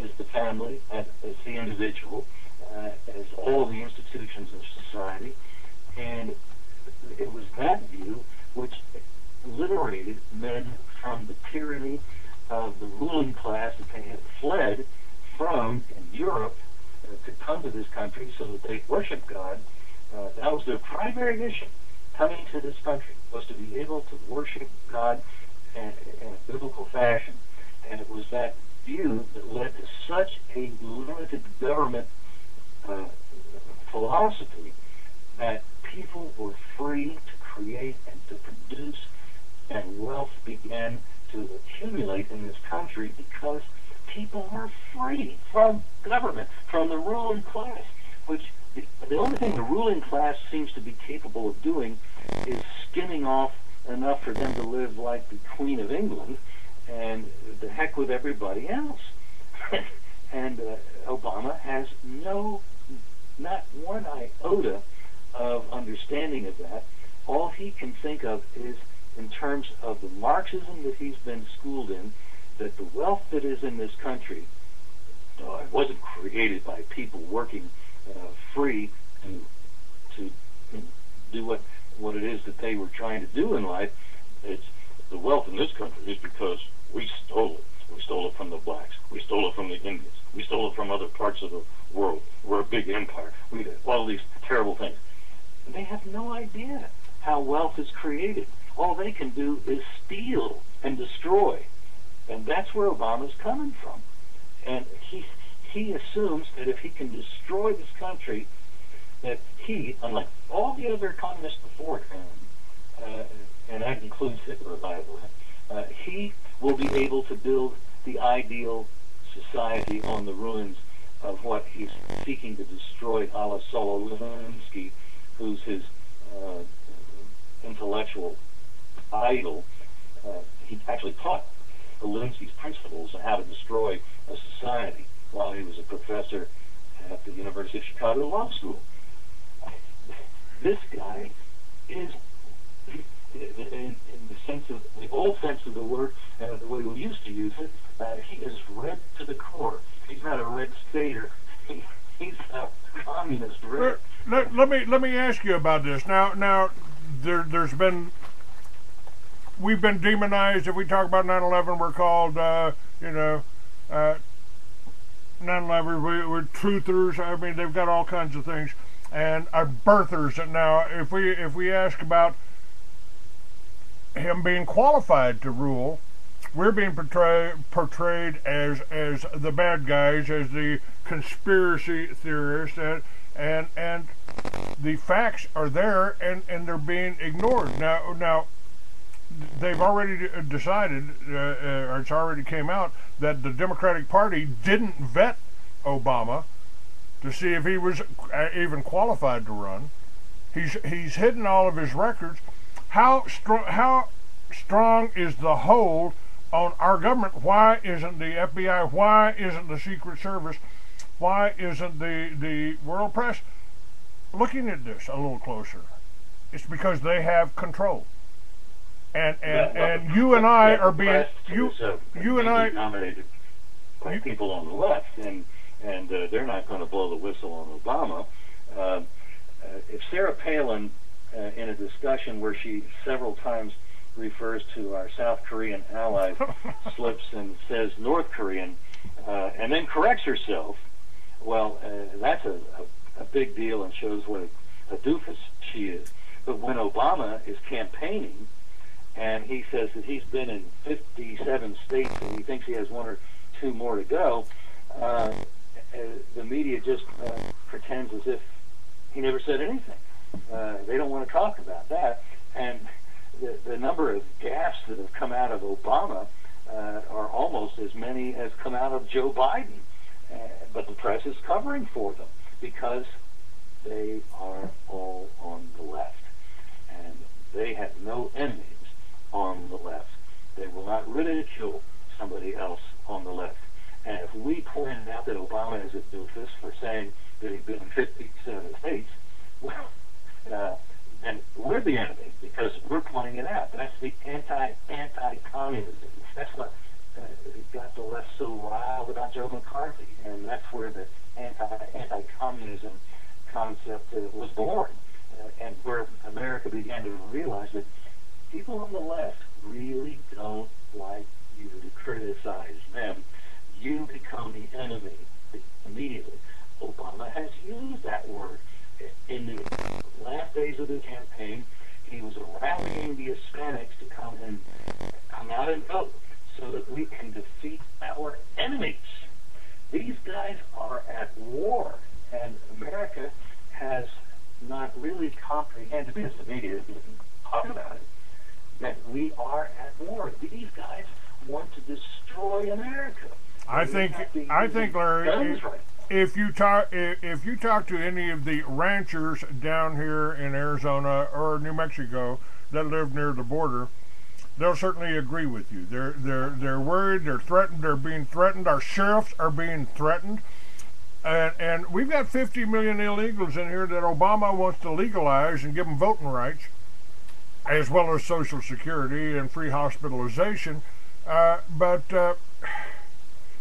as the family, as the individual, as all the institutions of society. And it was that view which liberated men from the tyranny of the ruling class that they had fled from in Europe to come to this country so that they worship God. That was their primary mission, coming to this country, was to be able to worship God in a biblical fashion. And it was that view that led to such a limited government philosophy that people were free to create and to produce, and wealth began to accumulate in this country because people were free from government, from the ruling class, which the only thing the ruling class seems to be capable of doing is skimming off enough for them to live like the Queen of England, and the heck with everybody else. And Obama has not one iota of understanding of that. All he can think of is in terms of the Marxism that he's been schooled in, that the wealth that is in this country wasn't created by people working free to do what it is that they were trying to do in life. It's the wealth in this country is because we stole it. We stole it from the blacks. We stole it from the Indians. We stole it from other parts of the world. We're a big empire. We did all these terrible things. And they have no idea how wealth is created. All they can do is steal and destroy. And that's where Obama's coming from. And he assumes that if he can destroy this country, that he, unlike all the other communists before him, and that includes Hitler, by the way, he will be able to build the ideal society on the ruins of what he's seeking to destroy, a la Saul Alinsky, who's his intellectual idol. He actually taught Alinsky's principles on how to destroy a society while he was a professor at the University of Chicago Law School. This guy is, in the sense of the old sense of the word, the way we used to use it, he is red to the core. He's not a red stater. He's a communist red. Let me ask you about this. Now there's been, we've been demonized. If we talk about 9/11, we're called 9/11. We're truthers. I mean, they've got all kinds of things, and birthers. And now, if we ask about him being qualified to rule, we're being portrayed as the bad guys, as the conspiracy theorists, and the facts are there, and they're being ignored. Now they've already decided, or it's already came out, that the Democratic Party didn't vet Obama to see if he was even qualified to run. He's hidden all of his records. How strong is the hold on our government? Why isn't the FBI? Why isn't the Secret Service? Why isn't the world press looking at this a little closer? It's because they have control. And you and I are being you and I nominated by people on the left, and they're not going to blow the whistle on Obama. If Sarah Palin, in a discussion where she several times refers to our South Korean allies, slips and says North Korean, and then corrects herself, well, that's a big deal and shows what a doofus she is. But when Obama is campaigning, and he says that he's been in 57 states and he thinks he has one or two more to go, the media just pretends as if he never said anything. They don't want to talk about that. And the number of gaffes that have come out of Obama are almost as many as come out of Joe Biden. But the press is covering for them because they are all on the left. And they have no enemies on the left. They will not ridicule somebody else on the left. And if we pointed out that Obama is a doofus for saying that he's been in 57 states, well, and we're the enemy because we're pointing it out. That's the anti-communism. That's what got the left so riled about Joe McCarthy, and that's where the anti-communism concept was born, and where America began to realize that people on the left really don't like you to criticize them. You become the enemy immediately. Obama has used that word. In the last days of the campaign, he was rallying the Hispanics to come out and vote so that we can defeat our enemies. These guys are at war, and America has not really comprehended, because the media isn't talking about it, that we are at war. These guys want to destroy America. I think, Larry, if you talk to any of the ranchers down here in Arizona or New Mexico that live near the border, they'll certainly agree with you. They're worried. They're threatened. They're being threatened. Our sheriffs are being threatened, and we've got 50 million illegals in here that Obama wants to legalize and give them voting rights, as well as Social Security and free hospitalization. But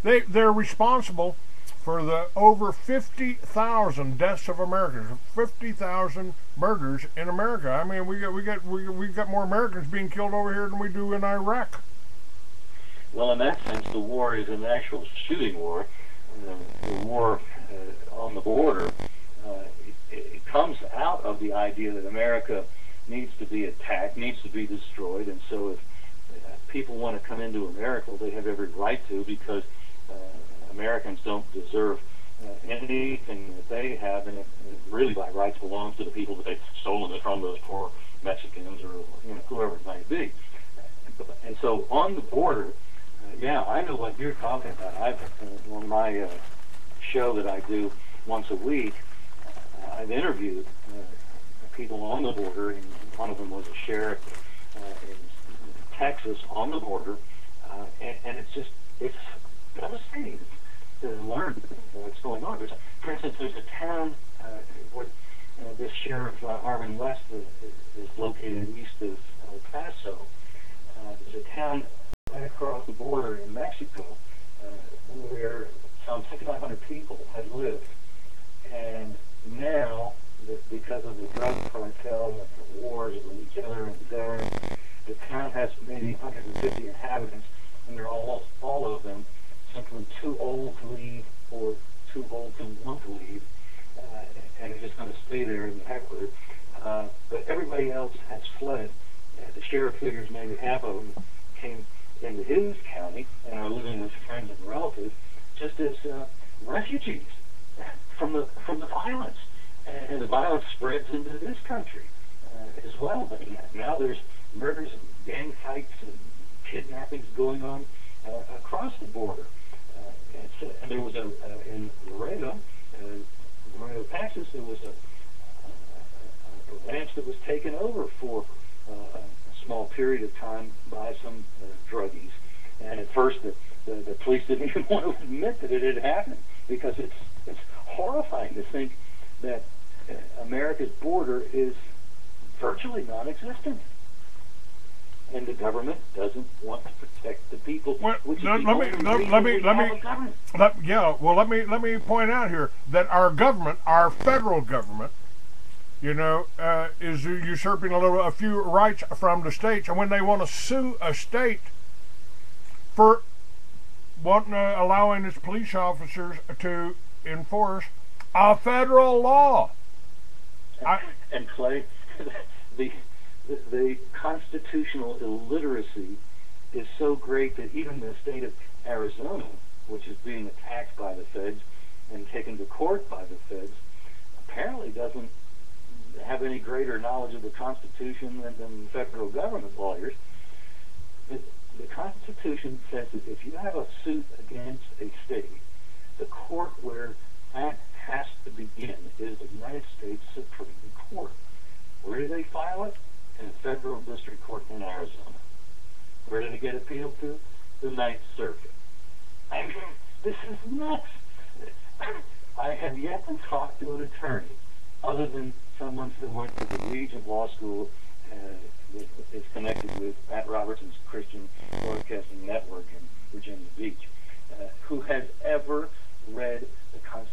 they're responsible for the over 50,000 deaths of Americans, 50,000 murders in America. I mean, we got more Americans being killed over here than we do in Iraq. Well, in that sense, the war is an actual shooting war. The war on the border, it comes out of the idea that America needs to be attacked, needs to be destroyed, and so if people want to come into America, they have every right to, because Americans don't deserve anything that they have, and it really by rights belongs to the people that they've stolen it from, those poor Mexicans or whoever it might be. And so on the border, yeah, I know what you're talking about. I've on my show that I do once a week, I've interviewed people on the border, and one of them was a sheriff in Texas on the border, and it's devastating to learn what's going on. For instance, there's a town where this sheriff, Arvin West, is located east of El Paso. There's a town right across the border in Mexico where some 6,500 people had lived. And now, because of the drug cartel and the wars with each other and the government, the town has maybe 150 inhabitants, and they're almost all of them simply too old to leave or too old to want to leave, and they're just going to stay there in the backward. But everybody else has fled. The sheriff figures maybe half of them came into his county and are living with friends and relatives just as refugees from the violence. And the violence spreads into this country as well. But now there's murders and gang fights and kidnappings going on across the border. And there was in Laredo, Texas, there was a ranch that was taken over for a small period of time by some druggies. And at first, the police didn't even want to admit that it had happened, because it's horrifying to think that America's border is virtually non-existent, and the government doesn't want to protect the people. Well, let me point out here that our government, our federal government, is usurping a few rights from the states, and when they want to sue a state for allowing its police officers to enforce a federal law. And Clay, the constitutional illiteracy is so great that even the state of Arizona, which is being attacked by the feds and taken to court by the feds, apparently doesn't have any greater knowledge of the Constitution than federal government lawyers. The Constitution says that if you have a suit against a state, the court where that has to begin is the United States Supreme Court. Where do they file it? In a federal district court in Arizona. Where did it get appealed to? The Ninth Circuit. I mean, this is nuts. I have yet to talk to an attorney other than someone who went to the Regent Law School that is connected with Pat Robertson's Christian Broadcasting Network in Virginia Beach, who has ever read the Constitution